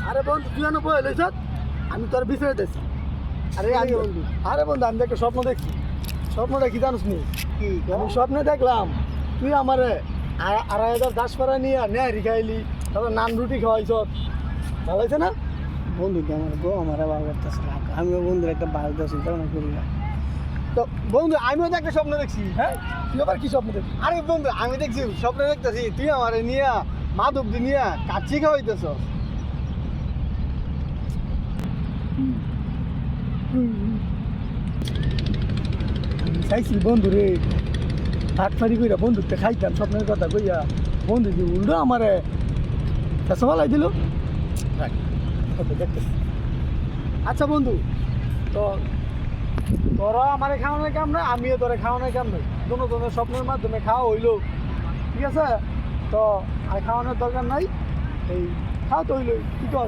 আরে বন্ধু তুই এনে বই লইছ আমি তোর বিষয়ে দেখছি। আরে বন্ধু আমি একটা স্বপ্ন দেখছি। স্বপ্নটা কি জানিস নি? আমি স্বপ্নে দেখলাম তুই আমারে 2,500 দাস পাড়া নিয়ে নেহারি খাইলি, তারপর নান রুটি খাওয়াইছ, ভালো হয়েছে না? বন্ধু আমার গো আমার আবার করতেছে আমিও বন্ধুর একটা বাস দেওয়া চিন্তা ভাবনা করলাম। তো বন্ধু আমিও তো একটা স্বপ্ন দেখছি। হ্যাঁ তুই আবার কি স্বপ্ন দেখছিস? আরে বন্ধু আমি দেখছি স্বপ্নে দেখতেছি তুই আমার নিয়ে মাধব দি নিয়ে কাচ্চি খাওয়াইতেছ। চাইছি বন্ধু রে ফাটফাড়ি কইরা বন্ধুতে খাইতাম স্বপ্নের কথা কইয়া, বন্ধু যে উল্টো আমারে ফেসওয়ালাই দিল। দেখতেছি। আচ্ছা বন্ধু, তো তোরা আমারে খাওয়ানোর কাম নয়, আমিও তোরা খাওয়ানোর কাম নয়, দুনো স্বপ্নের মাধ্যমে খাওয়া হইলো, ঠিক আছে? তো আর খাওয়ানোর দরকার নাই, এই খাওয়া তো হইলোই, কি কর?